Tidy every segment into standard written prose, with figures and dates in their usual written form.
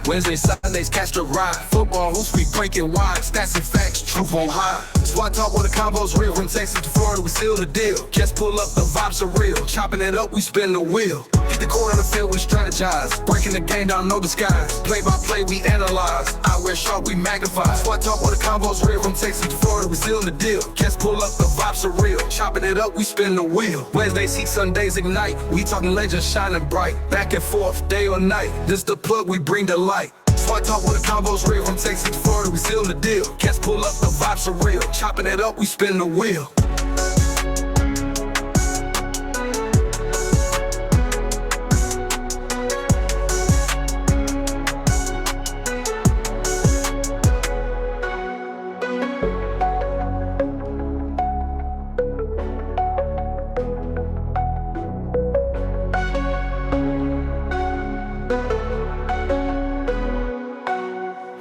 Wednesdays, Sundays, catch the ride. Football hoops, we breaking wide. Stats and facts, truth on high. SWAC talk where the combo's real. From Texas to Florida, we seal the deal. Just pull up, the vibes are real. Chopping it up, we spin the wheel. Hit the corner of the field, we strategize. Breaking the game down, no disguise. Play by play, we analyze. I wear sharp, we magnify. SWAC talk where the combo's real. From Texas to Florida, we seal the deal. Just pull up, the vibes are real. Chopping it up, we spin the wheel. Wednesdays, heat, Sundays, ignite. We talking legends shining bright. Back and forth, day or night. This the plug, we bring the light. SWAC talk where the combo's real. From Texas to Florida, we seal the deal. Cats pull up, the vibes are real. Chopping it up, we spin the wheel.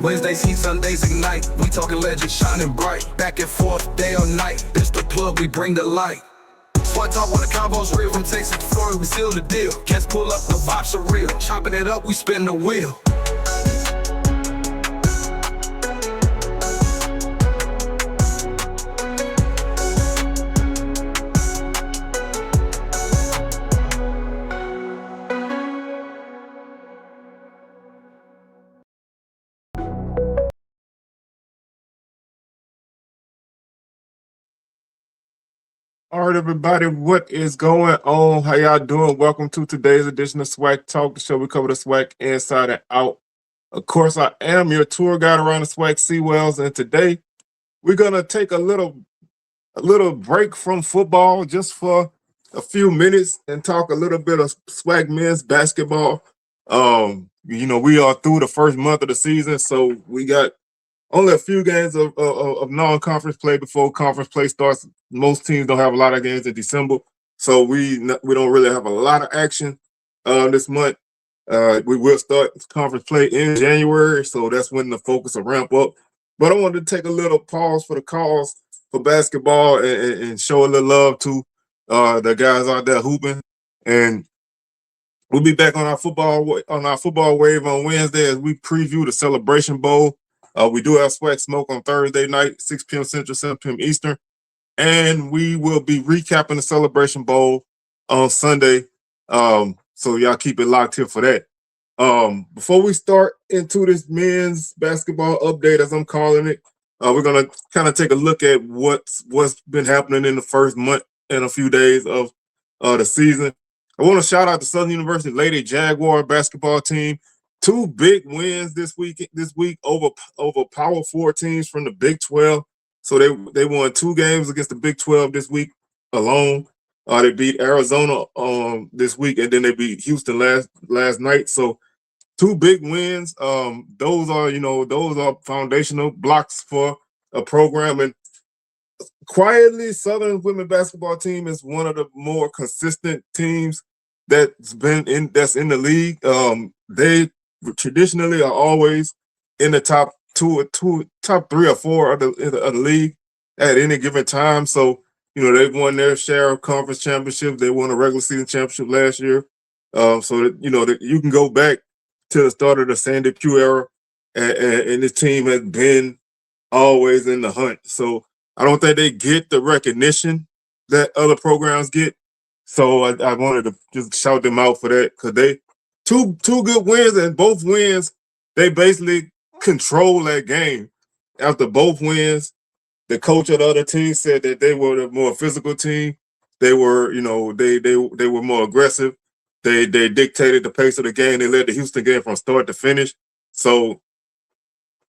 Wednesdays, heat, Sundays, ignite. We talking legends shining bright. Back and forth, day or night. This the plug, we bring the light. SWAC talk where the combo's real. From Texas to Florida, we seal the deal. Cats pull up, the vibes are real. Chopping it up, we spin the wheel. All right, everybody, what is going on? How y'all doing? Welcome to today's edition of SWAC Talk, the show we cover the SWAC inside and out. Of course, I am your tour guide around the SWAC Seawells, and today we're gonna take a little break from football just for a few minutes and talk a little bit of SWAC men's basketball. We are through the first month of the season, so we got only a few games of non-conference play before conference play starts. Most teams don't have a lot of games in December, so we don't really have a lot of action this month. We will start conference play in January, so that's when the focus will ramp up. But I wanted to take a little pause for the cause for basketball and show a little love to the guys out there hooping. And we'll be back on our football wave on Wednesday as we preview the Celebration Bowl. We do have SWAC Smoke on Thursday night, 6 p.m. Central, 7 p.m. Eastern. And we will be recapping the Celebration Bowl on Sunday. So y'all keep it locked here for that. Before we start into this men's basketball update, as I'm calling it, we're going to kind of take a look at what's been happening in the first month and a few days of the season. I want to shout out the Southern University Lady Jaguar basketball team. 2 big wins this week over Power 4 teams from the Big 12. So they won 2 games against the Big 12 this week alone. They beat Arizona this week, and then they beat Houston last night. So 2 big wins. Those are foundational blocks for a program. And quietly, Southern women basketball team is one of the more consistent teams that's in the league. They traditionally are always in the top 3 or 4 of the league at any given time. So, they've won their share of conference championships. They won a regular season championship last year. That you can go back to the start of the Sandy Pugh era, and this team has been always in the hunt. So I don't think they get the recognition that other programs get. So I wanted to just shout them out for that, because they two good wins, and both wins, they basically control that game. After both wins, the coach of the other team said that they were the more physical team. They were, they were more aggressive. They dictated the pace of the game. They led the Houston game from start to finish. So,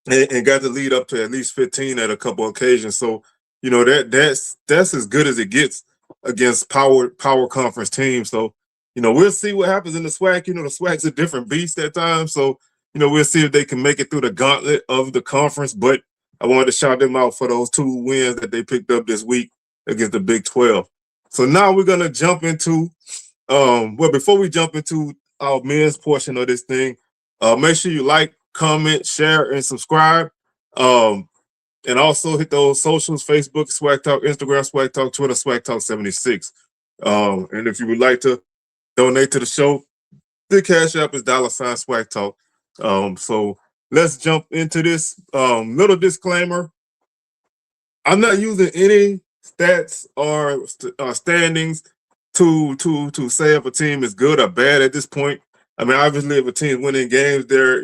and got to lead up to at least 15 at a couple occasions. So, that's as good as it gets against power conference teams. So, we'll see what happens in the SWAC. The SWAC's a different beast at times. So, we'll see if they can make it through the gauntlet of the conference. But I wanted to shout them out for those 2 wins that they picked up this week against the Big 12. So now we're going to jump into, before we jump into our men's portion of this thing, make sure you like, comment, share, and subscribe. And also hit those socials: Facebook, SWAC Talk, Instagram, SWAC Talk, Twitter, SWAC Talk 76. And if you would like to donate to the show, the Cash App is $SWAC Talk. So let's jump into this. Little disclaimer: I'm not using any stats or standings to say if a team is good or bad at this point. I mean, obviously, if a team's winning games, they're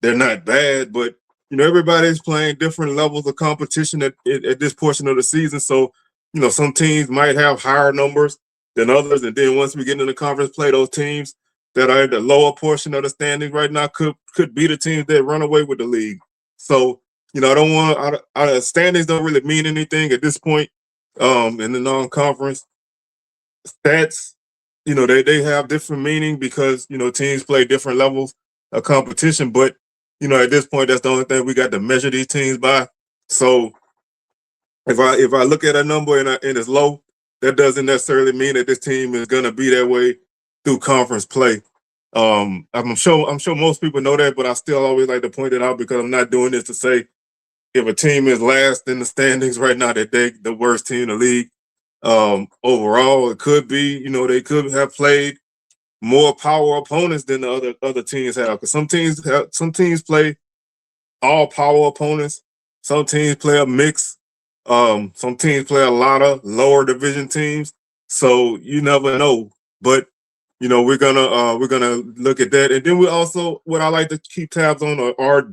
not bad, but everybody's playing different levels of competition at this portion of the season. So, some teams might have higher numbers than others, and then once we get into the conference play, those teams that are in the lower portion of the standings right now could be the teams that run away with the league. So, I don't want standings don't really mean anything at this point. In the non-conference stats, they have different meaning because teams play different levels of competition, but at this point, that's the only thing we got to measure these teams by. So if I look at a number and it's low, that doesn't necessarily mean that this team is gonna be that way through conference play. I'm sure most people know that, but I still always like to point it out because I'm not doing this to say if a team is last in the standings right now that they the worst team in the league. Overall, it could be, they could have played more power opponents than the other teams have. Because some teams play all power opponents. Some teams play a mix. Some teams play a lot of lower division teams. So you never know. But we're gonna look at that, and then we also what I like to keep tabs on are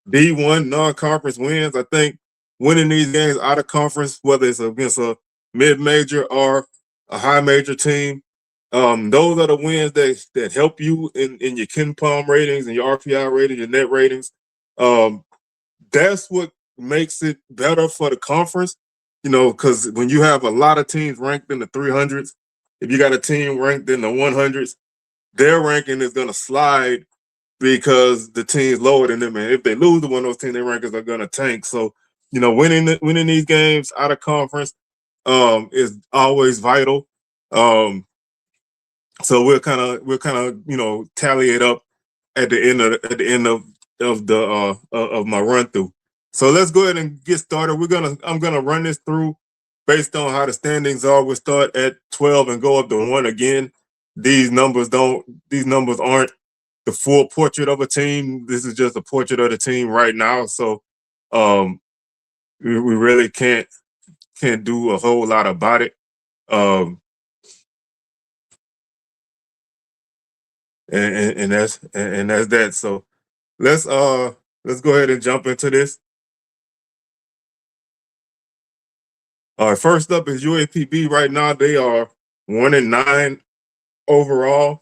D1 non-conference wins. I think winning these games out of conference, whether it's against a mid-major or a high-major team, those are the wins that help you in your Ken Palm ratings and your RPI ratings, your net ratings. That's what makes it better for the conference, because when you have a lot of teams ranked in the 300s, if you got a team ranked in the 100s, their ranking is going to slide because the team's lower than them. And if they lose to one of those teams, their rankings are going to tank. So, winning these games out of conference is always vital. So we'll tally it up at the end of my run through. So let's go ahead and get started. I'm gonna run this through based on how the standings are. We'll start at 12 and go up to 1 again. These numbers aren't the full portrait of a team. This is just a portrait of the team right now. So we really can't do a whole lot about it. And that's that. So let's go ahead and jump into this. All right, first up is UAPB. Right now, they are 1-9 overall.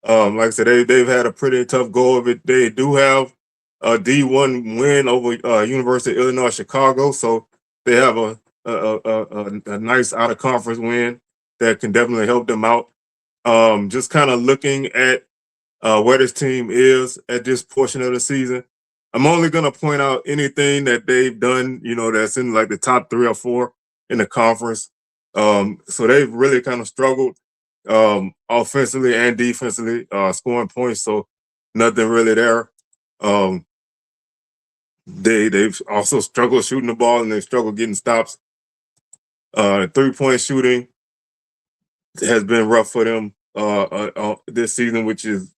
Like I said, they've had a pretty tough go of it. They do have a D1 win over University of Illinois Chicago, so they have a nice out of conference win that can definitely help them out. Just kind of looking at where this team is at this portion of the season. I'm only going to point out anything that they've done, that's in like the top 3 or 4 in the conference. So they've really kind of struggled offensively and defensively, scoring points. So nothing really there. They've also struggled shooting the ball and they've struggled getting stops. 3-point shooting has been rough for them this season, which is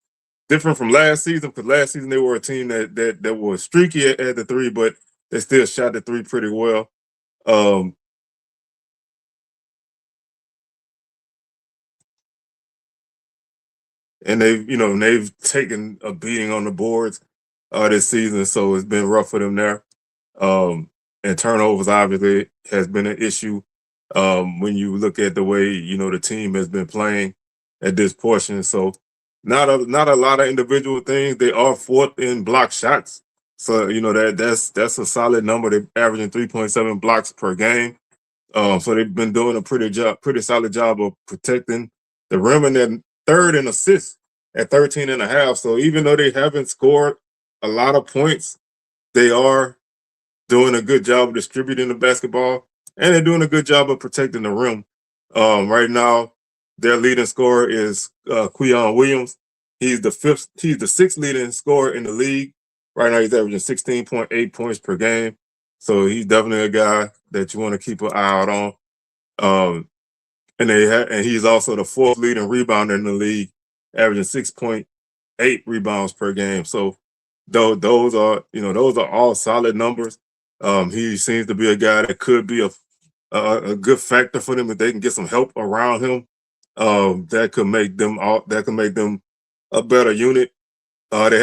different from last season, because last season they were a team that was streaky at the 3, but they still shot the 3 pretty well. And they've taken a beating on the boards this season, so it's been rough for them there. And turnovers obviously has been an issue when you look at the way the team has been playing at this portion. So not a lot of individual things. They are 4th in block shots, so that's a solid number. They're averaging 3.7 blocks per game. So they've been doing a pretty solid job of protecting the rim, and then 3rd in assists at 13.5. So even though they haven't scored a lot of points, they are doing a good job of distributing the basketball, and they're doing a good job of protecting the rim. Right now, their leading scorer is Queon Williams. He's the 6th leading scorer in the league. Right now, he's averaging 16.8 points per game. So he's definitely a guy that you want to keep an eye out on. And he's also the 4th leading rebounder in the league, averaging 6.8 8 rebounds per game. So those are, those are all solid numbers. He seems to be a guy that could be a good factor for them if they can get some help around him. That could make them a better unit. They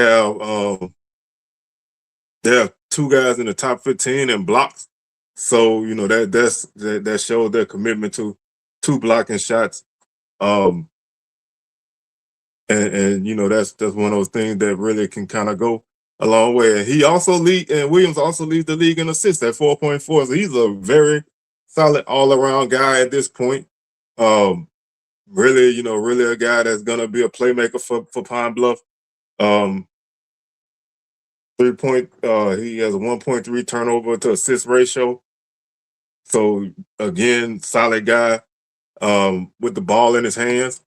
have 2 guys in the top 15 in blocks. So, that shows their commitment to blocking shots. Um, and that's one of those things that really can kind of go a long way. And Williams also leads the league in assists at 4.4. So he's a very solid all around guy at this point. Really a guy that's gonna be a playmaker for Pine Bluff. Um, he has a 1.3 turnover to assist ratio. So again, solid guy with the ball in his hands.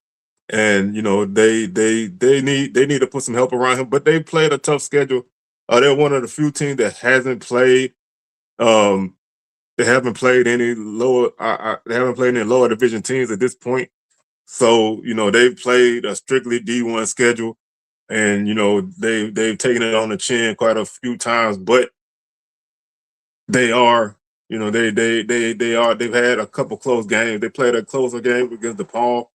And they need to put some help around him, but they played a tough schedule. They're one of the few teams that hasn't played. Um, they haven't played any lower. They haven't played any lower division teams at this point. So they've played a strictly D1 schedule, and they've taken it on the chin quite a few times. But they are, they've had a couple close games. They played a closer game against DePaul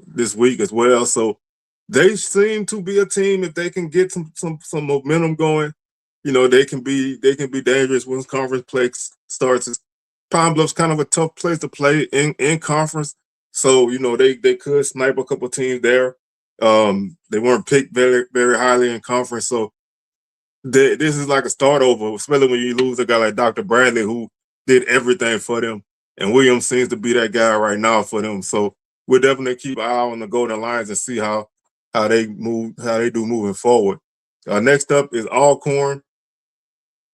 this week as well. So they seem to be a team, if they can get some momentum going, they can be dangerous once conference play starts. Pine Bluff's kind of a tough place to play in conference. So, they could snipe a couple teams there. They weren't picked very, very highly in conference. So this is like a start over, especially when you lose a guy like Dr. Bradley, who did everything for them. And Williams seems to be that guy right now for them. So we'll definitely keep an eye on the Golden Lions and see how they do moving forward. Next up is Alcorn.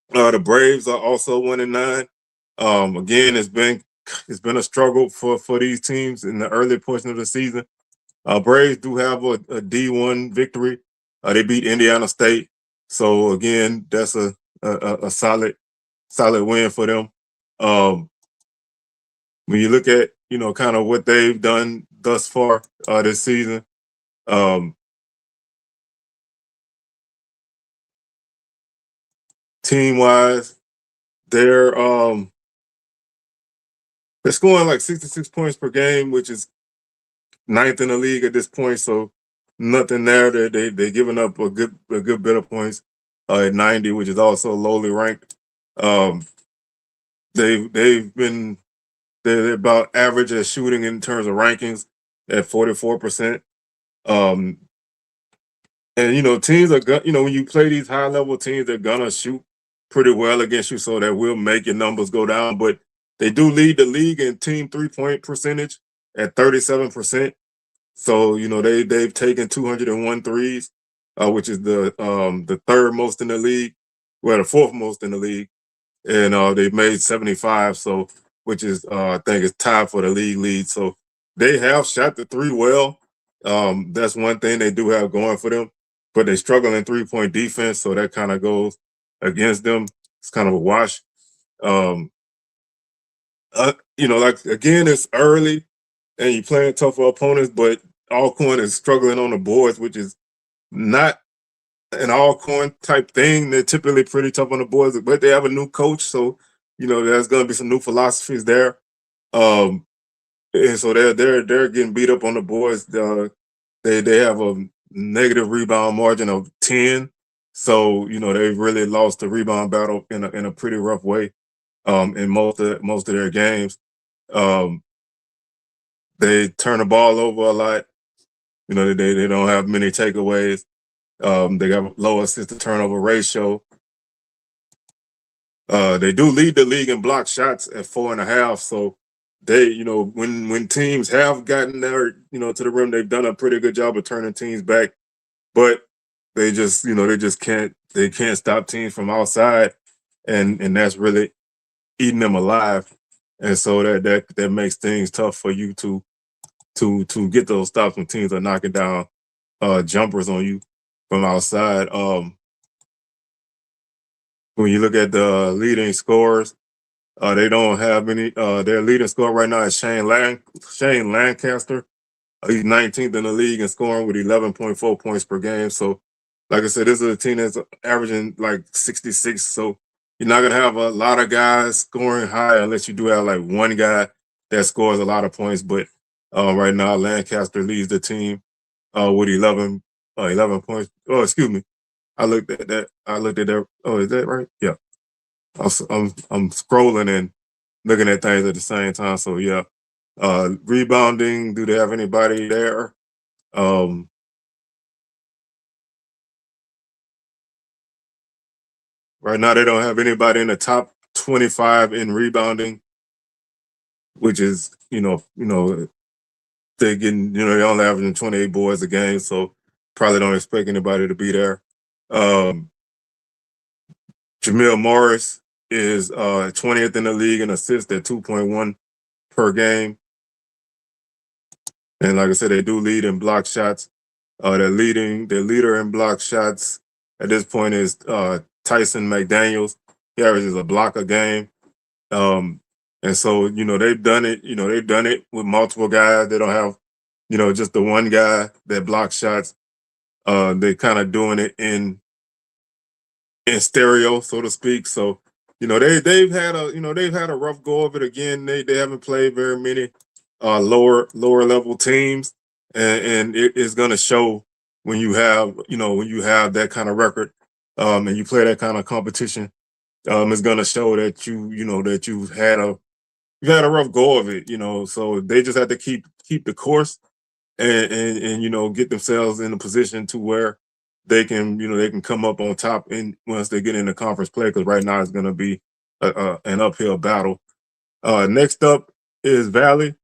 The Braves are also 1-9. Again, it's been a struggle for these teams in the early portion of the season. Braves do have a D1 victory. They beat Indiana State. So again, that's a solid win for them. When you look at kind of what they've done thus far this season, team wise, they're scoring like 66 points per game, which is 9th in the league at this point. So nothing there. They're giving up a good bit of points at 90, which is also lowly ranked. They're about average at shooting in terms of rankings at 44%. And teams are when you play these high level teams, they're gonna shoot pretty well against you, so that will make your numbers go down. But they do lead the league in team 3-point percentage at 37%. So they've taken 201 threes, which is the third most in the league, well, the fourth most in the league, and they've made 75. So which is I think is tied for the league lead. So they have shot the three well. That's one thing they do have going for them, but they struggle in 3-point defense, so that kind of goes against them. It's kind of a wash. Like again, it's early and you're playing tougher opponents, but Alcorn is struggling on the boards, which is not an Alcorn type thing. They're typically pretty tough on the boards, but they have a new coach, so there's going to be some new philosophies there. And so they're getting beat up on the boards. They have a negative rebound margin of 10, so they've really lost the rebound battle in a pretty rough way in most of their games. They turn the ball over a lot. They don't have many takeaways. They got low assist to turnover ratio. They do lead the league in block shots at 4.5. So they, when teams have gotten there, to the rim, they've done a pretty good job of turning teams back. But they just can't stop teams from outside, and that's really eating them alive. And so that makes things tough for you to get those stops when teams are knocking down jumpers on you from outside. When you look at the leading scorers, they don't have any. Their leading scorer right now is Shane Lancaster. He's 19th in the league in scoring with 11.4 points per game. So, like I said, this is a team that's averaging like 66. So you're not gonna have a lot of guys scoring high unless you do have like one guy that scores a lot of points. But right now, Lancaster leads the team with 11 points. Oh, excuse me. I looked at that. I looked at that. Oh, is that right? Yeah. I'm scrolling and looking at things at the same time. So yeah. Rebounding, do they have anybody there? Um, right now they don't have anybody in the top 25 in rebounding, which is, they're getting, they're only averaging 28 boards a game, so probably don't expect anybody to be there. Um, Jamil Morris is 20th in the league in assists at 2.1 per game. And like I said, they do lead in block shots. Their leader in block shots at this point is Tyson McDaniels. He averages a block a game. And so, they've done it, they've done it with multiple guys. They don't have, just the one guy that blocks shots. They're kind of doing it in stereo, so to speak. So, they've had a rough go of it again. They haven't played very many lower level teams, and it is going to show when you have that kind of record, and you play that kind of competition. It's going to show that that you've had a rough go of it. So they just have to keep the course and get themselves in a position to where they can come up on top and once they get into conference play, because right now it's going to be an uphill battle. Next up is Valley.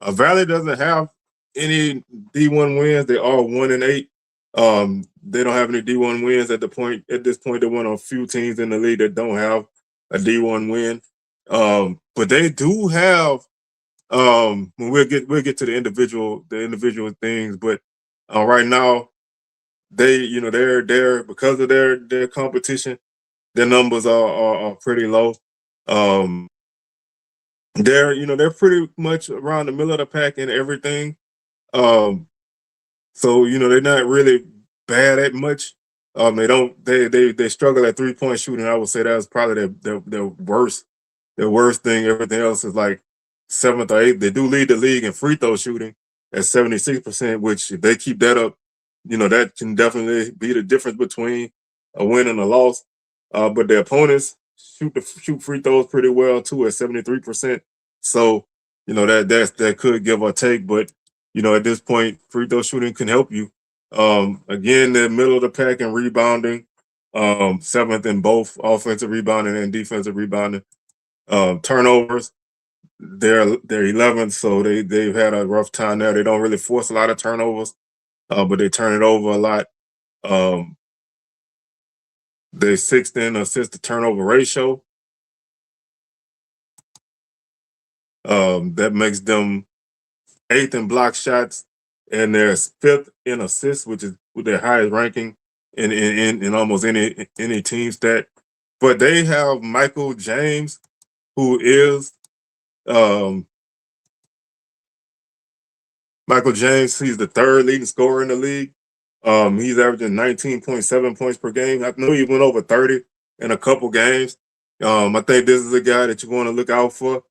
Valley doesn't have any D1 wins. They are 1-8. They don't have any D1 wins at this point. They're one of a few teams in the league that don't have a D1 win. But they do have we'll get to the individual things, but right now they're because of their competition, their numbers are pretty low. Um, they're pretty much around the middle of the pack in everything. Um, so they're not really bad at much. They struggle at 3-point shooting. I would say that's probably their worst thing. Everything else is like seventh or eighth. They do lead the league in free throw shooting at 76%, which if they keep that up, that can definitely be the difference between a win and a loss. But their opponents shoot free throws pretty well too at 73%. So, that could give or take, but at this point, free throw shooting can help you. Again, the middle of the pack in rebounding, seventh in both offensive rebounding and defensive rebounding. Turnovers, they're 11th, so they've had a rough time there. They don't really force a lot of turnovers, but they turn it over a lot. They're sixth in assist to turnover ratio. That makes them eighth in block shots, and they're fifth in assists, which is their highest ranking in almost any team stat. But they have Michael James, who is Michael James. He's the third leading scorer in the league. He's averaging 19.7 points per game. I know he went over 30 in a couple games. I think this is a guy that you want to look out for.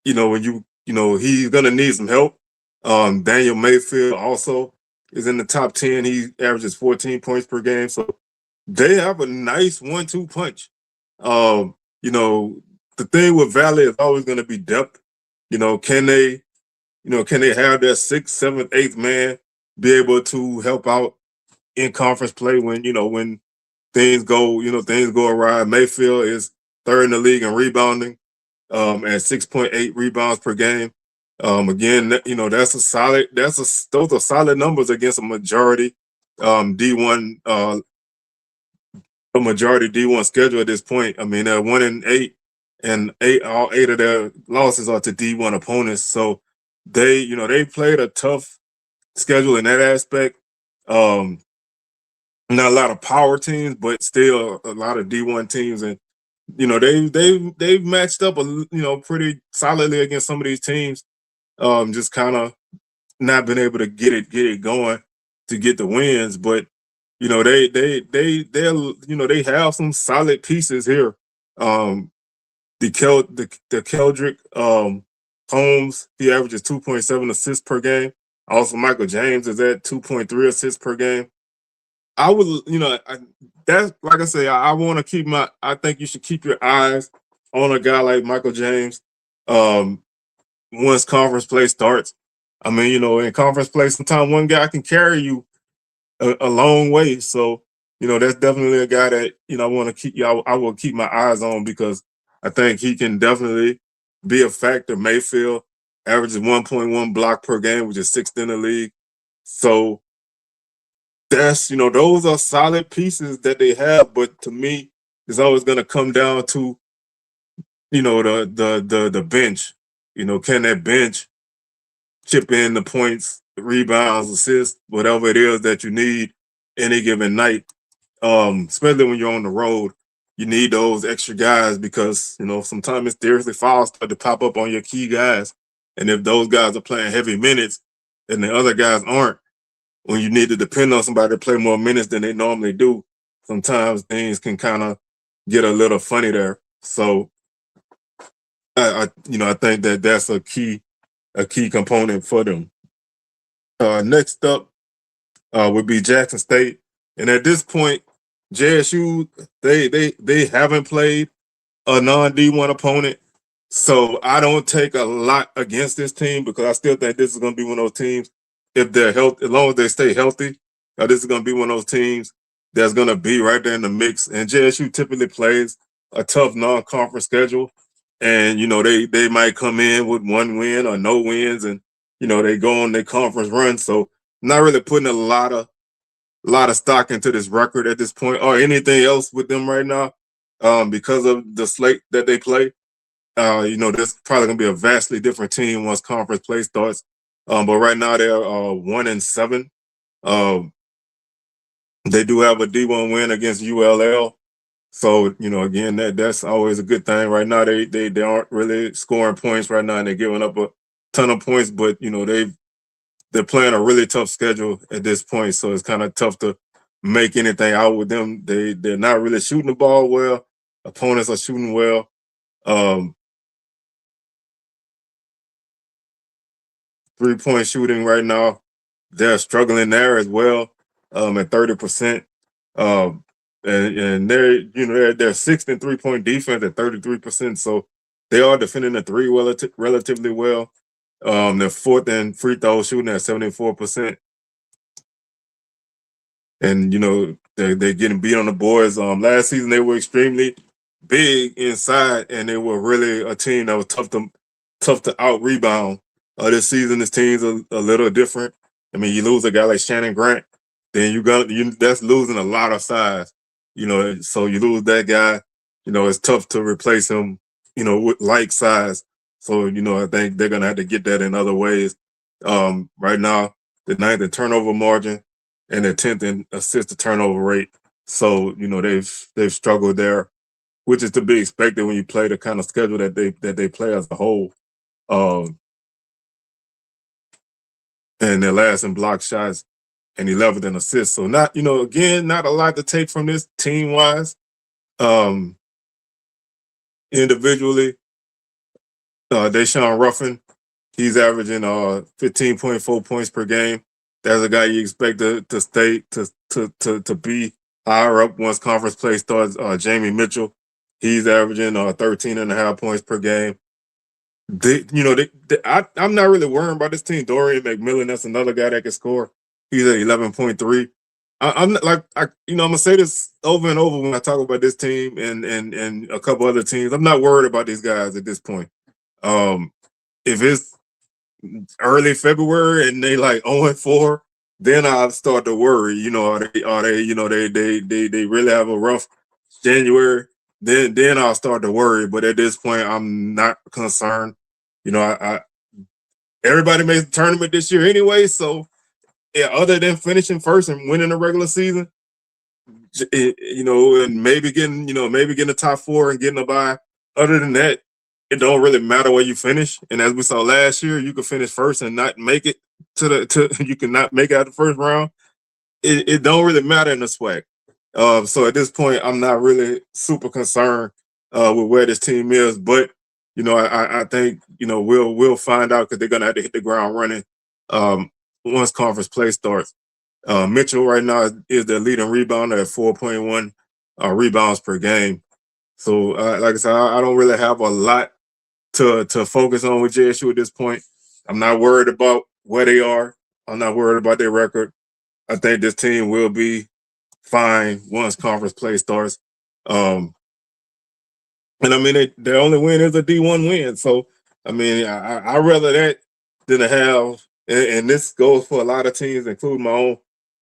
When he's gonna need some help. Daniel Mayfield also is in the top 10. He averages 14 points per game. So they have a nice 1-2 punch. The thing with Valley is always gonna be depth. Can they have their sixth, seventh, eighth man be able to help out in conference play when things go awry. Mayfield is third in the league in rebounding, at 6.8 rebounds per game. Again, those are solid numbers against a majority D1 D1 schedule at this point. I mean, they're 1-8, and all eight of their losses are to D1 opponents. So they played a tough schedule in that aspect. Not a lot of power teams, but still a lot of D1 teams, and they've matched up pretty solidly against some of these teams. Just kind of not been able to get it going to get the wins. But you know, they have some solid pieces here. Um, the Keldrick Holmes, he averages 2.7 assists per game. Also, Michael James is at 2.3 assists per game. I would, that's like I say, I want to keep I think you should keep your eyes on a guy like Michael James. Um, Once conference play starts, I mean, in conference play, sometimes one guy can carry you a long way. So, that's definitely a guy that I want to keep. I will keep my eyes on because I think he can definitely be a factor. Mayfield averages 1.1 block per game, which is sixth in the league. So that's those are solid pieces that they have. But to me, it's always going to come down to the bench. Can that bench chip in the points, rebounds, assists, whatever it is that you need any given night. Especially when you're on the road, you need those extra guys because sometimes mysteriously fouls start to pop up on your key guys, and if those guys are playing heavy minutes and the other guys aren't, when you need to depend on somebody to play more minutes than they normally do, sometimes things can kind of get a little funny there. So, I think that that's a key component for them. Next up would be Jackson State, and at this point, JSU they haven't played a non D1 opponent, so I don't take a lot against this team because I still think this is going to be one of those teams. If they're healthy, as long as they stay healthy, this is going to be one of those teams that's going to be right there in the mix. And JSU typically plays a tough non-conference schedule, and they might come in with one win or no wins, and they go on their conference run. So not really putting a lot of stock into this record at this point or anything else with them right now, because of the slate that they play. This probably gonna be a vastly different team once conference play starts. But right now they're 1-7. They do have a D1 win against ULL. So, again, that's always a good thing. Right now they aren't really scoring points right now and they're giving up a ton of points, but they're playing a really tough schedule at this point. So it's kind of tough to make anything out with them. They're not really shooting the ball well. Opponents are shooting well. 3-point shooting right now, they're struggling there as well, at 30%. And they're sixth in 3-point defense at 33%. So they are defending the three relatively well. They're fourth in free throw shooting at 74%. And they're getting beat on the boards. Last season they were extremely big inside, and they were really a team that was tough to out rebound. This season, this team's a little different. I mean, you lose a guy like Shannon Grant, then that's losing a lot of size. So you lose that guy. It's tough to replace him. With like size. So I think they're gonna have to get that in other ways. Right now, the ninth in turnover margin and the 10th in assist to turnover rate. So they've struggled there, which is to be expected when you play the kind of schedule that they play as a whole. And they're last in block shots and 11th in assists. So not again, not a lot to take from this team wise. Individually, Deshaun Ruffin, he's averaging 15.4 points per game. That's a guy you expect to stay to be higher up once conference play starts. Jamie Mitchell, he's averaging 13.5 points per game. I'm not really worried about this team. Dorian McMillan, that's another guy that can score. He's at 11.3. I'm not I'm gonna say this over and over when I talk about this team and a couple other teams. I'm not worried about these guys at this point. If it's early February and they like 0-4, then I'll start to worry. They really have a rough January. Then I'll start to worry. But at this point, I'm not concerned. I everybody made the tournament this year anyway. So yeah, other than finishing first and winning the regular season, and maybe getting the top four and getting a bye. Other than that, it don't really matter where you finish. And as we saw last year, you could finish first and not make it to you can not make it out the first round. It don't really matter in the SWAC. So at this point, I'm not really super concerned with where this team is. But I think we'll find out because they're gonna have to hit the ground running um, once conference play starts. Mitchell right now is the leading rebounder at 4.1 rebounds per game. So like I said, I don't really have a lot to focus on with JSU at this point. I'm not worried about where they are. I'm not worried about their record. I think this team will be fine once conference play starts. And I mean, their only win is a D1 win. So, I mean, I rather that than to have, and this goes for a lot of teams, including my own.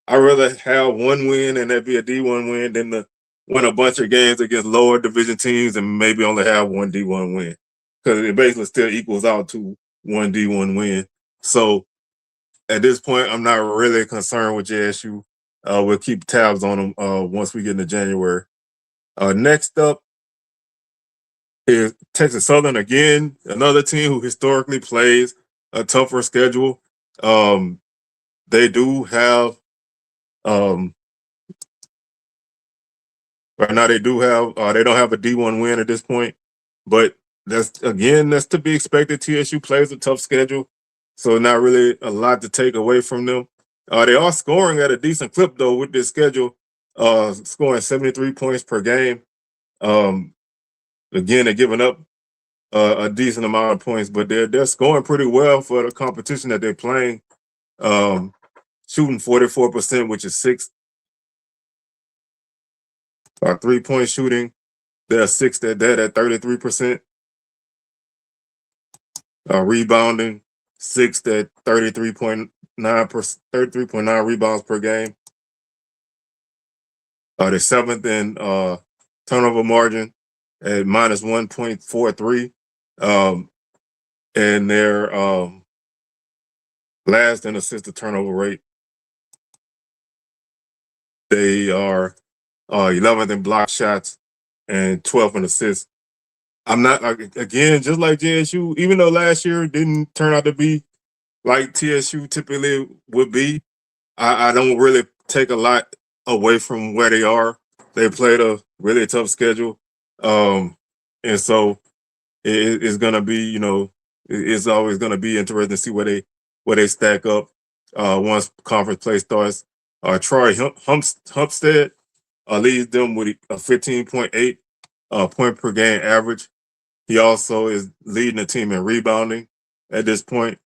I rather have one win and that be a D1 win than to win a bunch of games against lower division teams and maybe only have one D1 win because it basically still equals out to one D1 win. So at this point, I'm not really concerned with JSU. We'll keep tabs on them once we get into January. Next up is Texas Southern again, another team who historically plays a tougher schedule. They do have right now. They do have. They don't have a D1 win at this point, but that's to be expected. TSU plays a tough schedule, so not really a lot to take away from them. They are scoring at a decent clip though with this schedule, scoring 73 points per game. Again, they're giving up a decent amount of points, but they're scoring pretty well for the competition that they're playing. Shooting 44%, which is sixth. 3-point shooting, they're sixth at that at 33%. Rebounding, sixth at 33.9%, 33.9 rebounds per game. They're seventh in turnover margin at minus 1.43. And they're last in assist to turnover rate. They are 11th in block shots and 12th in assists. I'm not again, just like JSU, even though last year didn't turn out to be like TSU typically would be, I don't really take a lot away from where they are. They played a really tough schedule. And so it's gonna be, it's always gonna be interesting to see where they stack up once conference play starts. Troy Humpstead leads them with a 15.8 point per game average. He also is leading the team in rebounding at this point.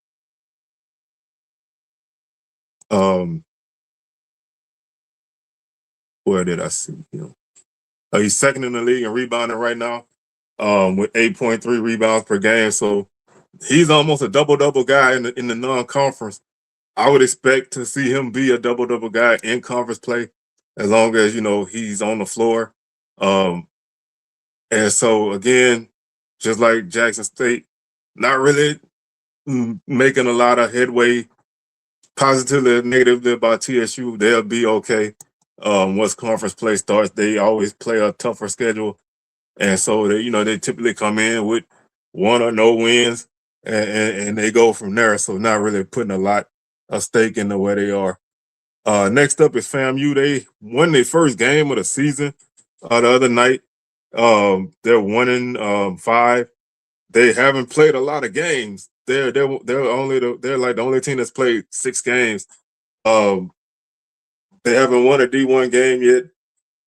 Where did I see him? He's second in the league in rebounding right now, with 8.3 rebounds per game. So he's almost a double-double guy in the non-conference. I would expect to see him be a double-double guy in conference play as long as, he's on the floor. And so, again, just like Jackson State, not really making a lot of headway positively or negatively about TSU. They'll be okay once conference play starts. They always play a tougher schedule. And so, they typically come in with one or no wins and they go from there. So not really putting a lot of stake into where they are. Next up is FAMU. They won their first game of the season the other night. They're 1-5. They haven't played a lot of games. They're like the only team that's played 6 games. They haven't won a D1 game yet.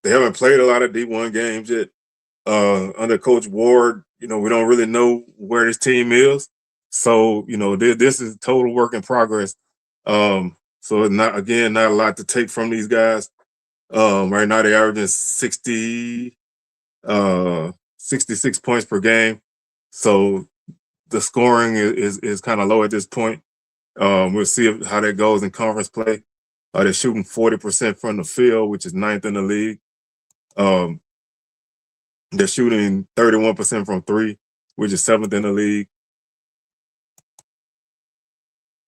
They haven't played a lot of D1 games yet. Under Coach Ward, we don't really know where this team is. So, this is total work in progress. So not a lot to take from these guys. Right now they're averaging 66 points per game. So the scoring is kind of low at this point. We'll see how that goes in conference play. They're shooting 40% from the field, which is 9th in the league. They're shooting 31% from 3, which is 7th in the league.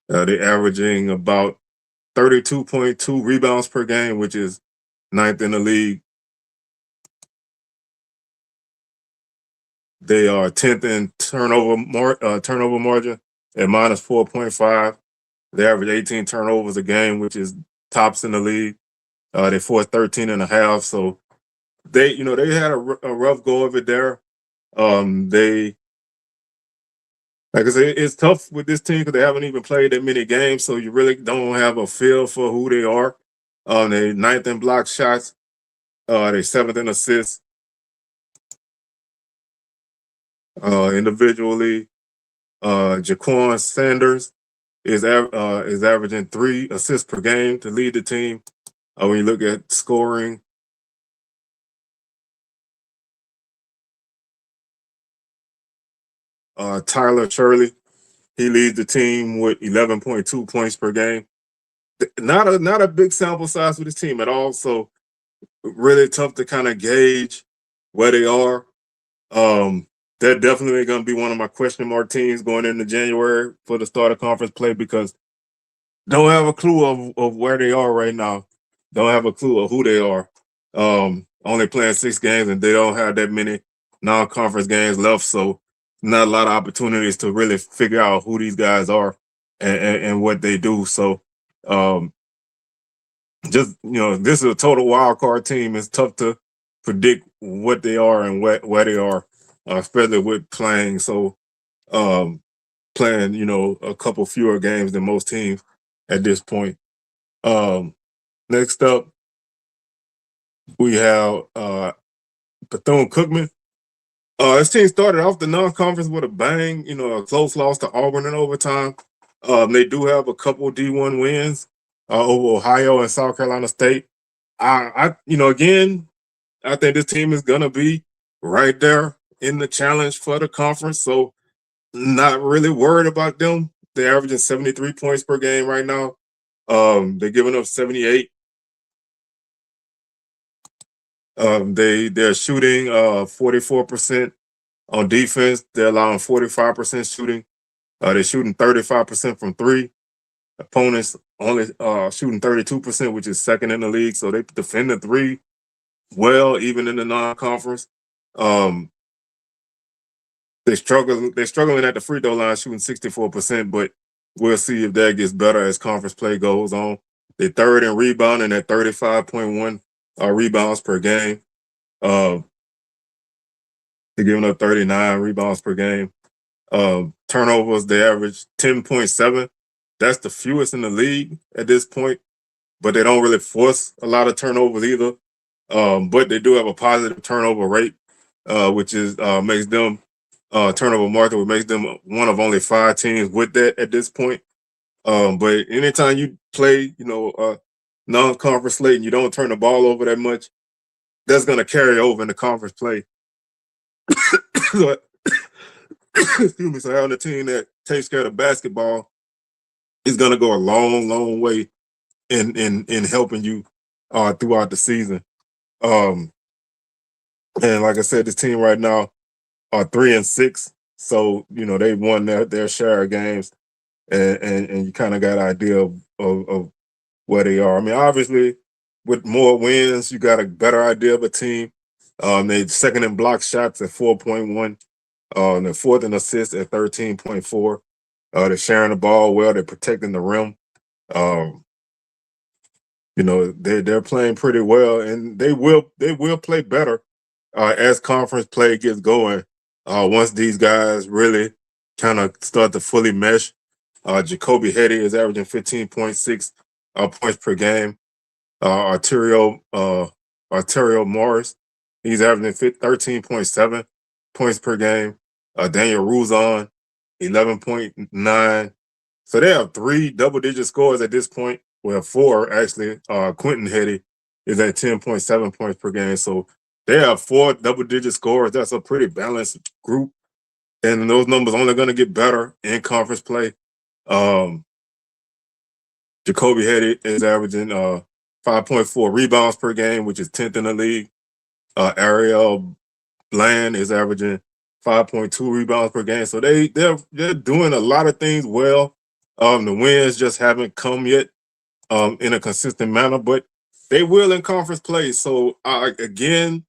They're averaging about 32.2 rebounds per game, which is 9th in the league. They are 10th in turnover margin at minus 4.5. They average 18 turnovers a game, which is tops in the league. They forced 13 and a half. So they had a rough go of it there. They Like I said, it's tough with this team because they haven't even played that many games, so you really don't have a feel for who they are. They ninth in block shots. They seventh in assists. Individually, Jaquan Sanders is averaging 3 assists per game to lead the team. When you look at scoring, Tyler Shirley, he leads the team with 11.2 points per game. Not a big sample size for this team at all, so really tough to kind of gauge where they are. They're definitely going to be one of my question mark teams going into January for the start of conference play because don't have a clue of where they are right now. Don't have a clue of who they are. Only playing 6 games and they don't have that many non-conference games left, so not a lot of opportunities to really figure out who these guys are and what they do. So just this is a total wild card team. It's tough to predict what they are and where they are, especially with um, playing a couple fewer games than most teams at this point. Next up, we have Bethune Cookman. This team started off the non-conference with a bang. A close loss to Auburn in overtime. They do have a couple D1 wins over Ohio and South Carolina State. Again, I think this team is gonna be right there in the challenge for the conference. So not really worried about them. They're averaging 73 points per game right now. They're giving up 78. They're shooting 44% on defense. They're allowing 45% shooting. They're shooting 35% from 3. Opponents only shooting 32%, which is second in the league. So they defend the 3 well, even in the non-conference. They're struggling at the free throw line, shooting 64%, but we'll see if that gets better as conference play goes on. They're third in rebounding at 35.1 rebounds per game. They're giving up 39 rebounds per game. Turnovers, they average 10.7. That's the fewest in the league at this point, but they don't really force a lot of turnovers either. But they do have a positive turnover rate, which is makes them turnover margin, which makes them one of only 5 teams with that at this point. But anytime you play, non-conference slate and you don't turn the ball over that much, that's going to carry over into conference play. So, excuse me. So having a team that takes care of basketball is going to go a long, long way in helping you throughout the season. And like I said, this team right now are 3-6, so they won their share of games, and you kind of got an idea of where they are. I mean, obviously, with more wins, you got a better idea of a team. They're second in block shots at 4.1. They're fourth in assists at 13.4. They're sharing the ball well. They're protecting the rim. They're playing pretty well, and they will play better as conference play gets going. Once these guys really kind of start to fully mesh. Jacoby Hetty is averaging 15.6 points per game. Arterial Morris, he's averaging 13.7 points per game. Daniel Ruzon, 11.9. So they have 3 double-digit scores at this point. Well, 4 actually. Quentin Hetty is at 10.7 points per game. So they have 4 double-digit scores. That's a pretty balanced group, and those numbers only going to get better in conference play. Jacoby Hetty is averaging 5.4 rebounds per game, which is 10th in the league. Ariel Bland is averaging 5.2 rebounds per game. So they're doing a lot of things well. The wins just haven't come yet in a consistent manner, but they will in conference play. So again,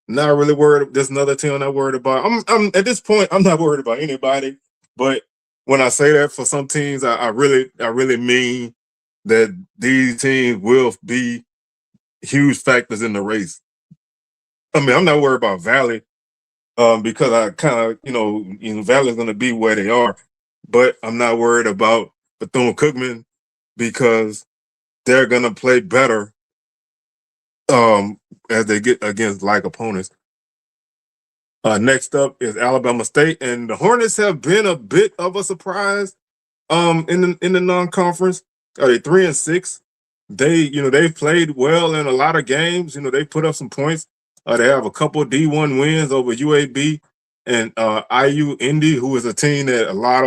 Not really worried. There's another team I'm not worried about. I'm at this point, I'm not worried about anybody. But when I say that for some teams, I really mean that these teams will be huge factors in the race. I mean, I'm not worried about Valley because I kind of, Valley's going to be where they are. But I'm not worried about Bethune-Cookman because they're going to play better as they get against like opponents. Next up is Alabama State, and the Hornets have been a bit of a surprise in the non-conference. They 3-6. They've played well in a lot of games. They put up some points. They have a couple of D1 wins over UAB and IU Indy, who is a team that a lot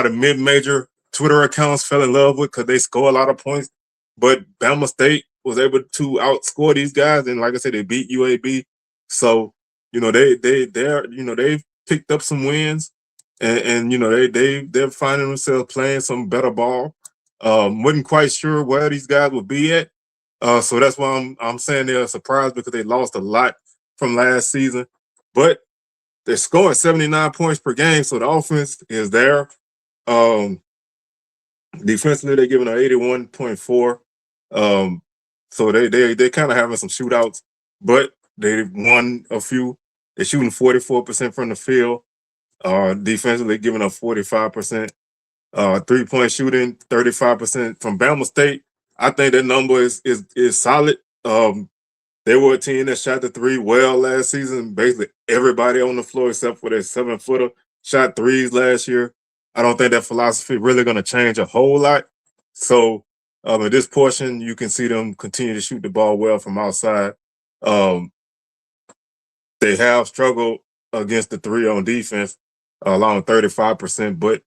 of mid-major Twitter accounts fell in love with because they score a lot of points. But Bama State was able to outscore these guys, and like I said, they beat UAB. So they've picked up some wins, and they're finding themselves playing some better ball. Wasn't quite sure where these guys would be at, so that's why I'm saying they're surprised because they lost a lot from last season, but they're scoring 79 points per game, so the offense is there. Defensively, they're giving an 81.4. So they kind of having some shootouts, but they won a few. They're shooting 44% from the field. Defensively, giving up 45%. 3-point shooting, 35% from Bama State. I think that number is solid. They were a team that shot the three well last season. Basically, everybody on the floor except for their 7-footer shot threes last year. I don't think that philosophy really going to change a whole lot. So in this portion, you can see them continue to shoot the ball well from outside. They have struggled against the three on defense, allowing 35%. But,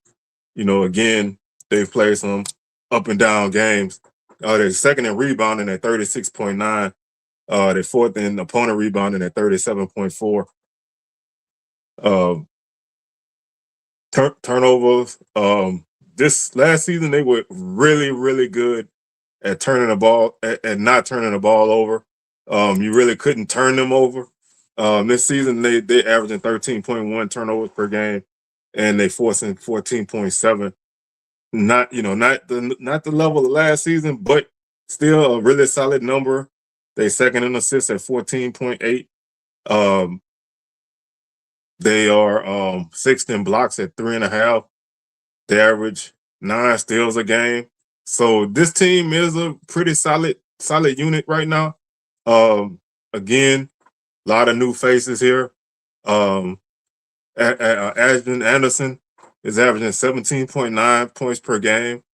again, they've played some up and down games. They're second in rebounding at 36.9. They're fourth in opponent rebounding at 37.4. Turnovers. This last season, they were really, really good at turning the ball, at not turning the ball over. You really couldn't turn them over. This season, they averaging 13.1 turnovers per game, and they forcing 14.7. Not the level of last season, but still a really solid number. They second in assists at 14.8. They are sixth in blocks at 3.5. They average 9 steals a game. So this team is a pretty solid unit right now. Again, a lot of new faces here. Ashton Anderson is averaging 17.9 points per game.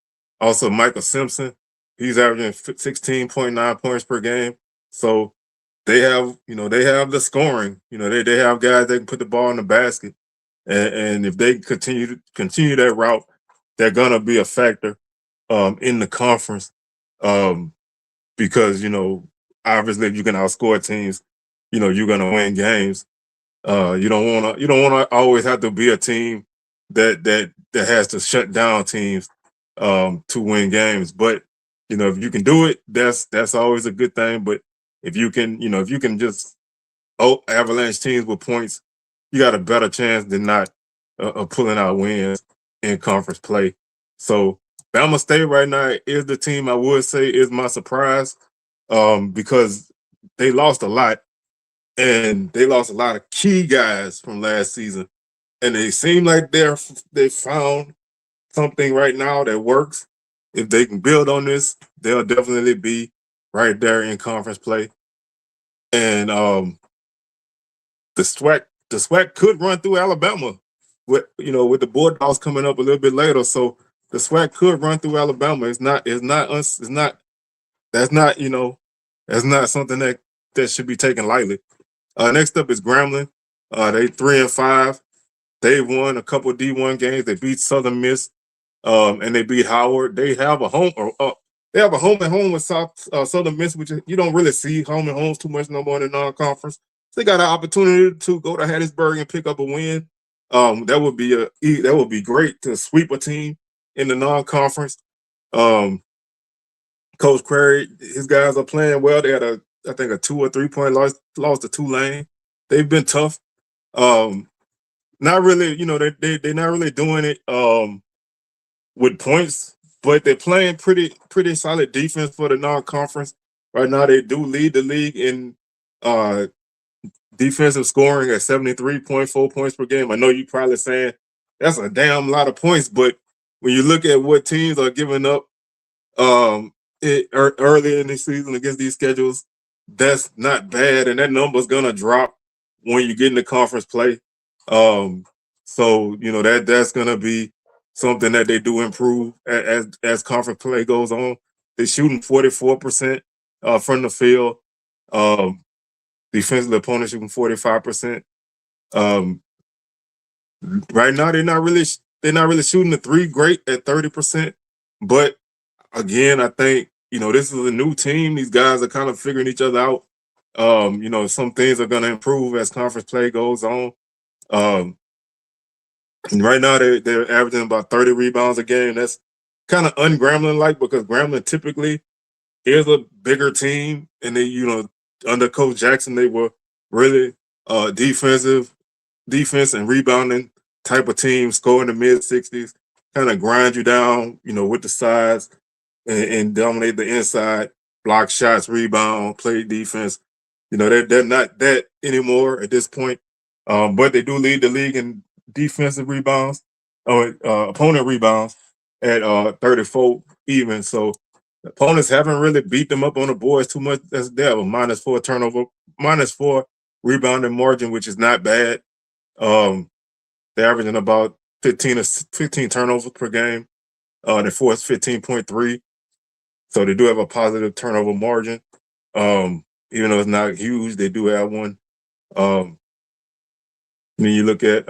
Also, Michael Simpson, he's averaging 16.9 points per game. So they have the scoring. They have guys that can put the ball in the basket, and if they continue that route, they're gonna be a factor in the conference. Because obviously if you can outscore teams, you're gonna win games. You don't wanna always have to be a team that has to shut down teams to win games. But if you can do it, that's always a good thing. But if you can just avalanche teams with points, you got a better chance than not of pulling out wins in conference play. So Bama State right now is the team I would say is my surprise because they lost a lot, and they lost a lot of key guys from last season, and they seem like they found something right now that works. If they can build on this, they'll definitely be right there in conference play. And the SWAC could run through Alabama with the Bulldogs coming up a little bit later. So the SWAC could run through Alabama. That's not something that should be taken lightly. Next up is Grambling. They 3-5. They won a couple of D1 games. They beat Southern Miss, and they beat Howard. They have a home and home with Southern Miss, which you don't really see home and homes too much no more in the non-conference. They got an opportunity to go to Hattiesburg and pick up a win. That would be great to sweep a team in the non-conference. Coach Query, his guys are playing well. They had a I think, a 2 or 3 point loss to Tulane. They've been tough. Not really, they're not really doing it with points, but they're playing pretty solid defense for the non-conference. Right now, they do lead the league in uh defensive scoring at 73.4 points per game. I know you probably saying that's a damn lot of points, but when you look at what teams are giving up early in the season against these schedules, that's not bad, and that number's gonna drop when you get into conference play. So that's gonna be something that they do improve as conference play goes on. They're shooting 44% from the field. Um, Defensive opponents shooting 45%. Um, right now they're not really shooting the three great at 30%. But again, I think this is a new team. These guys are kind of figuring each other out. Some things are going to improve as conference play goes on. And right now they're averaging about 30 rebounds a game. That's kind of un-Grambling like, because Grambling typically is a bigger team, and they under Coach Jackson they were really defense and rebounding type of team, score in the mid-60s, kind of grind you down, with the sides, and dominate the inside, block shots, rebound, play defense. They're not that anymore at this point. But they do lead the league in defensive rebounds, or opponent rebounds at 34 even. So opponents haven't really beat them up on the boards too much. They have a -4 turnover, -4 rebounding margin, which is not bad. They're averaging about 15 turnovers per game. They force 15.3. So they do have a positive turnover margin. Even though it's not huge, they do have one. When you look at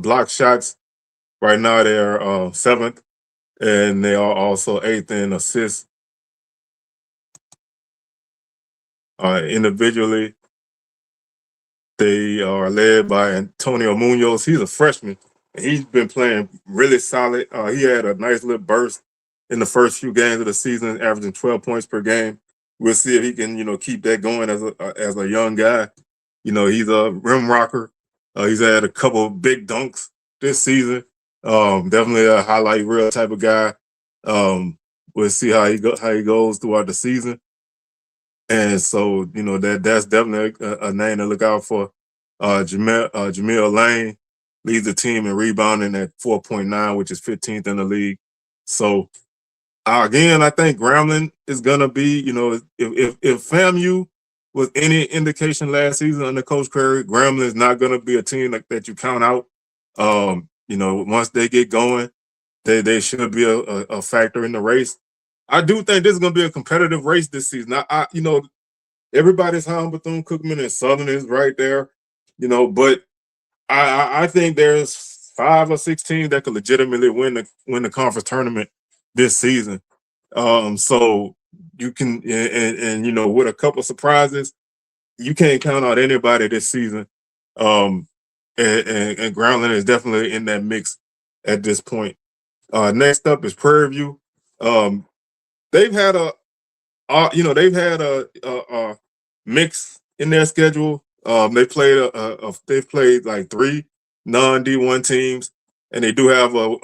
block shots, right now they're seventh, and they are also eighth in assists. Individually, they are led by Antonio Munoz. He's a freshman, and he's been playing really solid. He had a nice little burst in the first few games of the season, averaging 12 points per game. We'll see if he can, keep that going as a young guy. He's a rim rocker. He's had a couple of big dunks this season. Definitely a highlight reel type of guy. We'll see how he goes throughout the season. And so, that's definitely a name to look out for. Jamil Lane leads the team in rebounding at 4.9, which is 15th in the league. So, again, I think Grambling is going to be, if FAMU was any indication last season under Coach Curry, Grambling is not going to be a team that you count out. Once they get going, they should be a factor in the race. I do think this is going to be a competitive race this season. Everybody's high on Bethune-Cookman, and Southern is right there, but I think there's 5 or 6 teams that could legitimately win the conference tournament this season. So you can, and with a couple of surprises, you can't count out anybody this season. And Grambling is definitely in that mix at this point. Next up is Prairie View. They've had a mix in their schedule. They've played like 3 non-D1 teams, and they do have a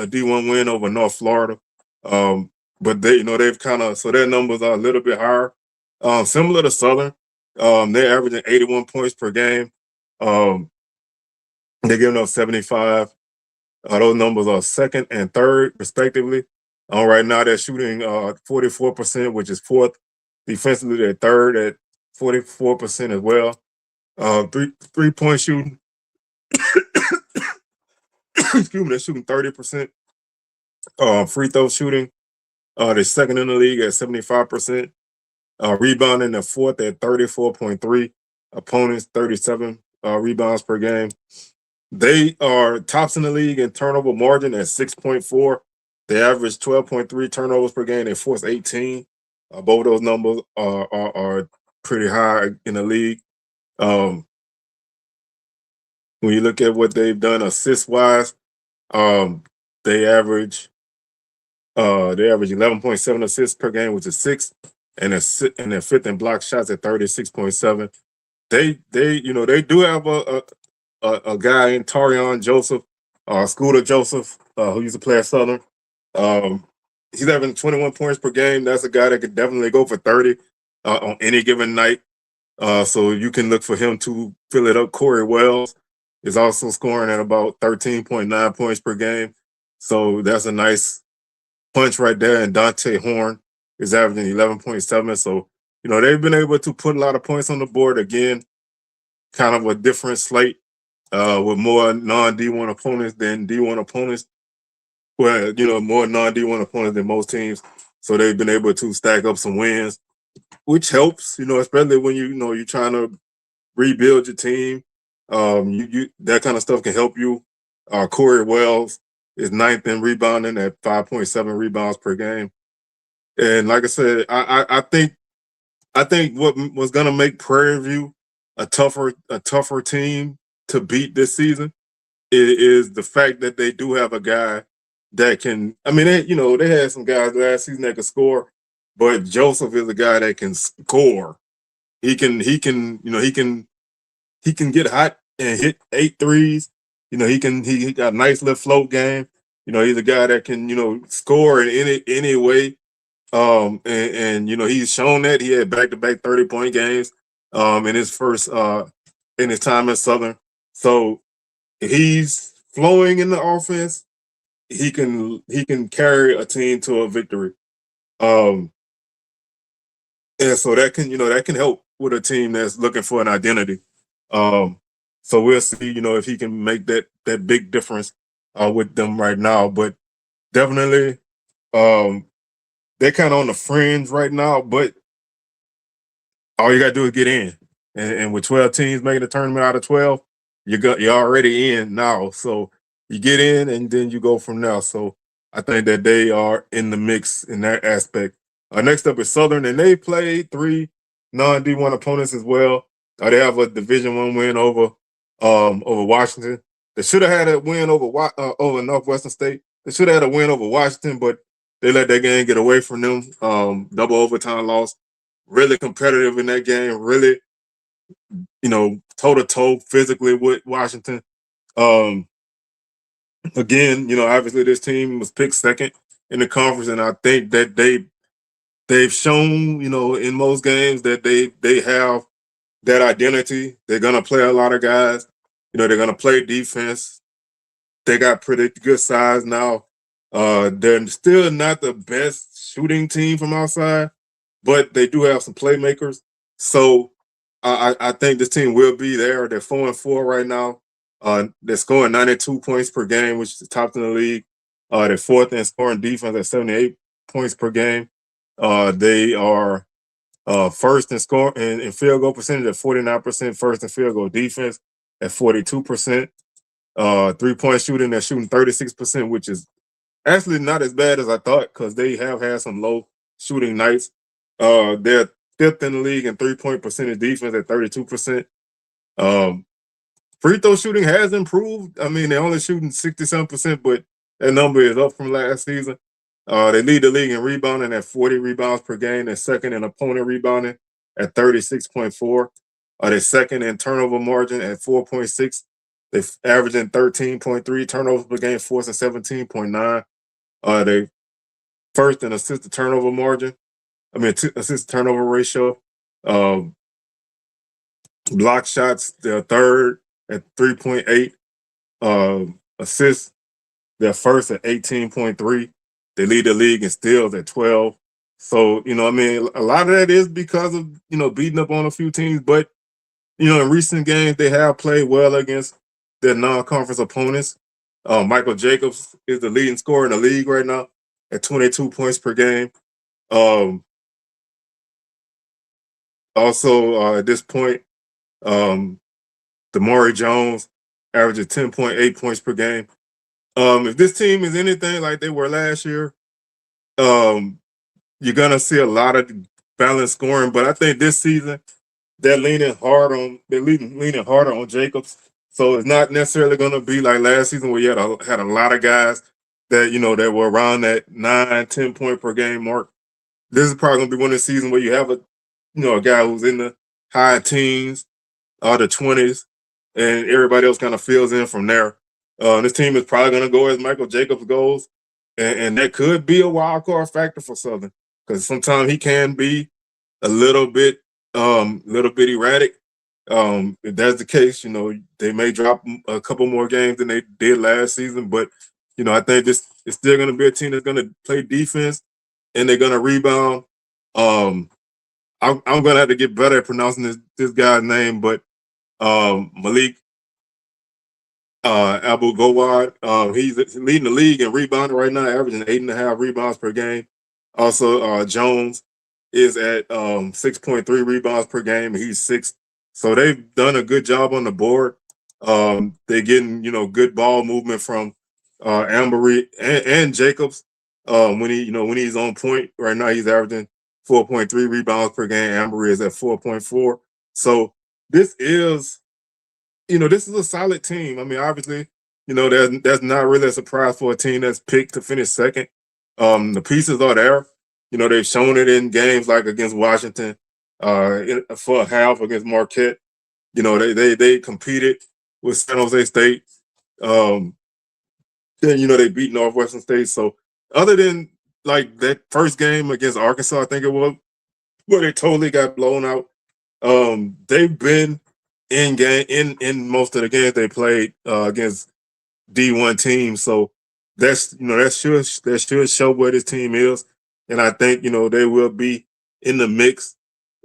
D1 win over North Florida. But they've so their numbers are a little bit higher. Similar to Southern, they're averaging 81 points per game. They're giving up 75. Those numbers are second and third, respectively. Right now, they're shooting 44%, which is fourth. Defensively, they're third at 44% as well. Three-point shooting. Excuse me, they're shooting 30%. Free throw shooting, they're second in the league at 75%. Rebounding, they're fourth at 34.3. Opponents, 37 rebounds per game. They are tops in the league in turnover margin at 6.4. They average 12.3 turnovers per game. They force 18. Both of those numbers are pretty high in the league. When you look at what they've done assist-wise, they average They average 11.7 assists per game, which is sixth, and they're fifth in block shots at 36.7. They do have a guy in Tarion Joseph, Scooter Joseph, who used to play at Southern. Um, he's having 21 points per game. That's a guy that could definitely go for 30 on any given night. So you can look for him to fill it up. Corey Wells is also scoring at about 13.9 points per game. So that's a nice punch right there. And Dante Horn is averaging 11.7. So, they've been able to put a lot of points on the board again, kind of a different slate with more non-D1 opponents than D1 opponents. Well, more non-D1 opponents than most teams. So they've been able to stack up some wins, which helps, especially when you're trying to rebuild your team. You that kind of stuff can help you. Corey Wells is ninth in rebounding at 5.7 rebounds per game. And like I said, I think what was gonna make Prairie View a tougher team to beat this season is the fact that they do have a guy that can. I mean, they had some guys last season that could score, but Joseph is a guy that can score. He can get hot and hit 8 threes. He got a nice little float game. He's a guy that can score in any way. And he's shown that he had back-to-back 30-point games in his first in his time at Southern. So he's flowing in the offense. He can carry a team to a victory. And so that can help with a team that's looking for an identity. So we'll see, if he can make that big difference with them right now. But definitely, they're kind of on the fringe right now. But all you gotta do is get in, and with 12 teams making a tournament out of 12, you're already in now. So you get in, and then you go from there. So I think that they are in the mix in that aspect. Next up is Southern, and they played 3 non-D1 opponents as well. They have a Division I win over Washington. They should have had a win over Northwestern State. They should have had a win over Washington, but they let that game get away from them. Double overtime loss. Really competitive in that game. Really, toe to toe physically with Washington. Again, obviously this team was picked second in the conference, and I think that they've shown, in most games that they have that identity. They're gonna play a lot of guys. They're gonna play defense. They got pretty good size now. They're still not the best shooting team from outside, but they do have some playmakers. So I think this team will be there. They're 4-4 right now. They're scoring 92 points per game, which is top in the league. They're fourth in scoring defense at 78 points per game. They are first in score in field goal percentage at 49%, first in field goal defense at 42%. 3-point shooting, they're shooting 36%, which is actually not as bad as I thought because they have had some low shooting nights. They're fifth in the league in 3-point percentage defense at 32%. Free throw shooting has improved. I mean, they're only shooting 67%, but that number is up from last season. They lead the league in rebounding at 40 rebounds per game. They're second in opponent rebounding at 36.4. They're second in turnover margin at 4.6. They're averaging 13.3 turnovers per game, forcing 17.9. They first in assist to turnover margin. Assist to turnover ratio. Block shots, they're third at 3.8. Assists, they're first at 18.3. They lead the league in steals at 12. So, a lot of that is because of, beating up on a few teams. But, in recent games, they have played well against their non-conference opponents. Michael Jacobs is the leading scorer in the league right now at 22 points per game. Also, at this point, Damari Jones averages 10.8 points per game. If this team is anything like they were last year, you're gonna see a lot of balanced scoring. But I think this season they're leaning harder on Jacobs. So it's not necessarily gonna be like last season where you had a lot of guys that that were around that 9, 10 point per game mark. This is probably gonna be one of the seasons where you have a guy who's in the high teens or the 20s, and everybody else kind of fills in from there. This team is probably gonna go as Michael Jacobs goes, and that could be a wild card factor for Southern because sometimes he can be a little bit erratic. If that's the case, they may drop a couple more games than they did last season, but I think this is still going to be a team that's going to play defense and they're going to rebound. Um, I'm going to have to get better at pronouncing this guy's name, but Malik Abu Gowad, he's leading the league in rebounding right now, averaging 8.5 rebounds per game. Also, Jones is at 6.3 rebounds per game. He's sixth. So they've done a good job on the board. They're getting, good ball movement from Ambery and Jacobs. When he's on point right now, he's averaging 4.3 rebounds per game. Ambery is at 4.4. So this is, this is a solid team. I mean, obviously, that's not really a surprise for a team that's picked to finish second. The pieces are there. They've shown it in games like against Washington, for a half against Marquette. They competed with San Jose State. Then they beat Northwestern State. So other than like that first game against Arkansas, I think it was, where they totally got blown out. They've been in most of the games they played against D1 teams. So that should show where this team is. And I think, they will be in the mix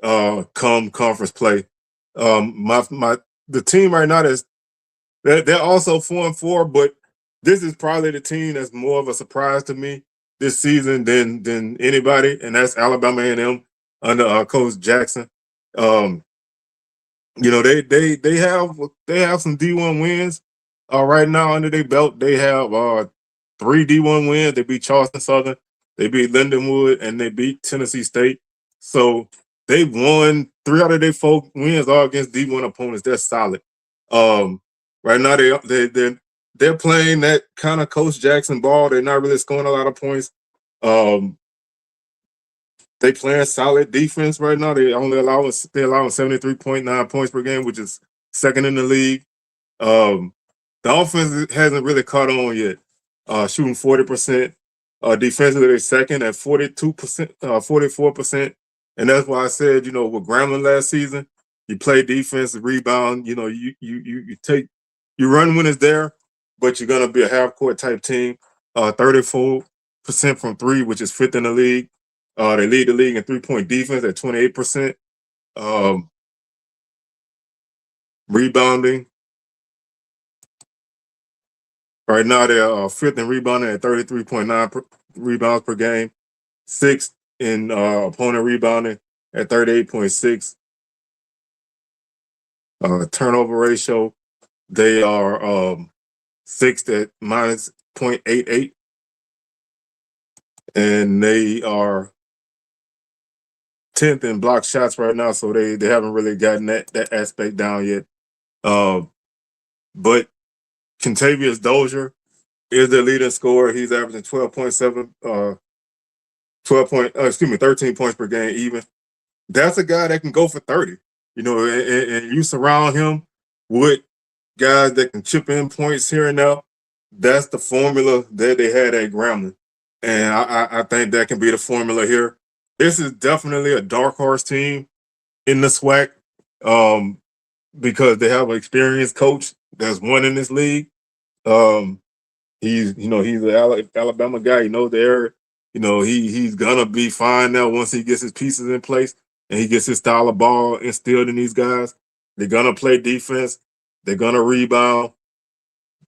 come conference play. The team right now they're also 4-4, but this is probably the team that's more of a surprise to me this season than anybody, and that's Alabama A&M under Coach Jackson. They have some D1 wins right now under their belt. They have 3 D1 wins. They beat Charleston Southern, they beat Lindenwood, and they beat Tennessee State. So they won 3 out of their 4 wins all against D1 opponents. That's solid. Right now they're playing that kind of Coach Jackson ball. They're not really scoring a lot of points. They playing solid defense right now. They're allowing 73.9 points per game, which is second in the league. The offense hasn't really caught on yet. Shooting 40%. Defensively, they're second at 42%, 44%. And that's why I said, with Grambling last season, you play defense, rebound, you run when it's there, but you're gonna be a half court type team. 34% from 3, which is 5th in the league. They lead the league in 3-point defense at 28%. Rebounding. Right now, they're 5th in rebounding at 33.9 rebounds per game. 6th in opponent rebounding at 38.6. Turnover ratio, they are 6th at minus 0.88. And they are 10th in block shots right now, so they haven't really gotten that aspect down yet. But Kentavious Dozier is their leading scorer. He's averaging 13 points per game even. That's a guy that can go for 30, and you surround him with guys that can chip in points here and there. That's the formula that they had at Grambling. And I think that can be the formula here. This is definitely a dark horse team in the SWAC because they have an experienced coach that's won in this league. He's an Alabama guy. He knows the area. He's gonna be fine now once he gets his pieces in place and he gets his style of ball instilled in these guys. They're gonna play defense. They're gonna rebound.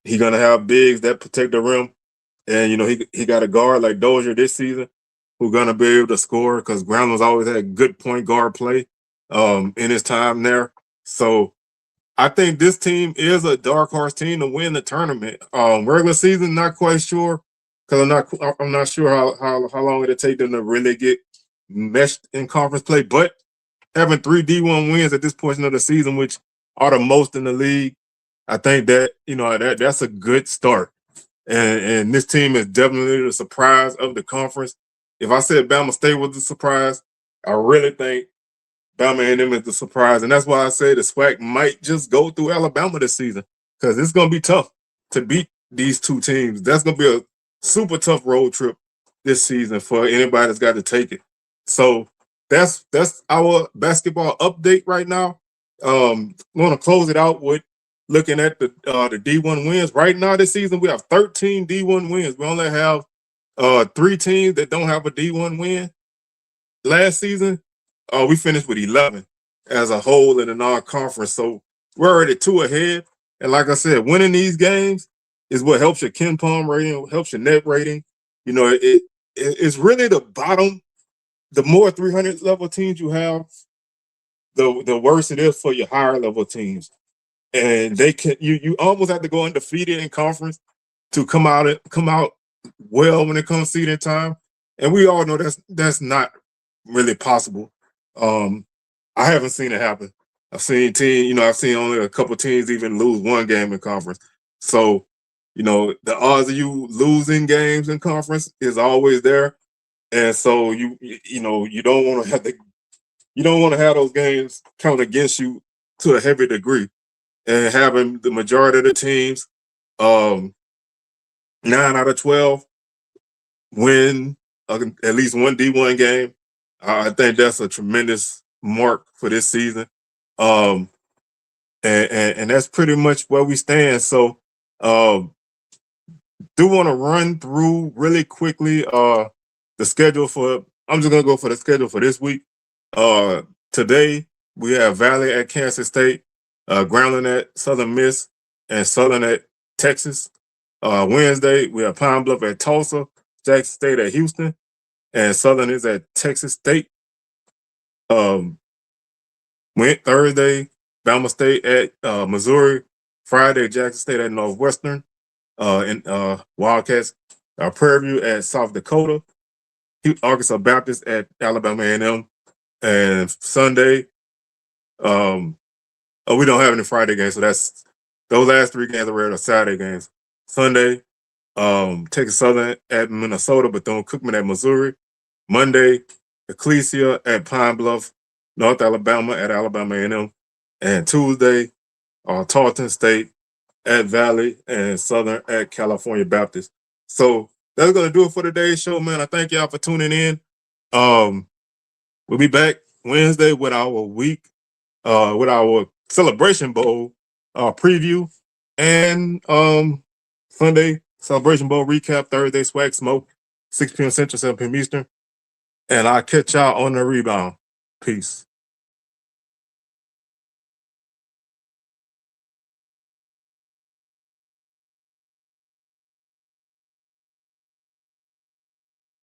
He's gonna have bigs that protect the rim. And, he got a guard like Dozier this season who's going to be able to score because Grambling's always had good point guard play in his time there. So I think this team is a dark horse team to win the tournament. Regular season, not quite sure because I'm not sure how long it'll take them to really get meshed in conference play. But having 3 D1 wins at this portion of the season, which are the most in the league, I think that, that's a good start. And this team is definitely the surprise of the conference. If I said Bama State was the surprise, I really think Bama and them is the surprise. And that's why I say the SWAC might just go through Alabama this season, because it's going to be tough to beat these two teams. That's going to be a super tough road trip this season for anybody that's got to take it. So that's our basketball update right now. I want to close it out with looking at the D1 wins. Right now this season, we have 13 D1 wins. We only have 3 teams that don't have a D1 win. Last season, we finished with 11 as a whole in the non-conference. So we're already 2 ahead. And like I said, winning these games is what helps your KenPom rating, helps your net rating. You know, it's really the bottom. The more 300 level teams you have, the worse it is for your higher level teams. And they can you almost have to go undefeated in conference to come out well when it comes seeding time. And we all know that's not really possible. I haven't seen it happen. I've seen only a couple teams even lose 1 game in conference. So, the odds of you losing games in conference is always there. And so you don't want to have those games count against you to a heavy degree. And having the majority of the teams, 9 out of 12 win at least 1 D1 game, I think that's a tremendous mark for this season. And that's pretty much where we stand. So do want to run through really quickly the schedule I'm just gonna go for the schedule for this week. Today we have Valley at Kansas State, Grambling at Southern Miss, and Southern at Texas. Wednesday we have Pine Bluff at Tulsa, Jackson State at Houston, and Southern is at Texas State. Thursday, Bama State at Missouri. Friday, Jackson State at Northwestern. And Wildcats, Prairie View at South Dakota. Arkansas Baptist at Alabama A&M. And Sunday, we don't have any Friday games, so those last 3 games are Saturday games. Sunday, Texas Southern at Minnesota, Bethune-Cookman at Missouri. Monday, Ecclesia at Pine Bluff, North Alabama at Alabama A&M. And Tuesday, Tarleton State at Valley, and Southern at California Baptist. So that's going to do it for today's show, man. I thank y'all for tuning in. We'll be back Wednesday with our Celebration Bowl preview, and Sunday Celebration Bowl recap, Thursday SWAC Smoke, 6 p.m. Central, 7 p.m. Eastern. And I'll catch y'all on the rebound. Peace.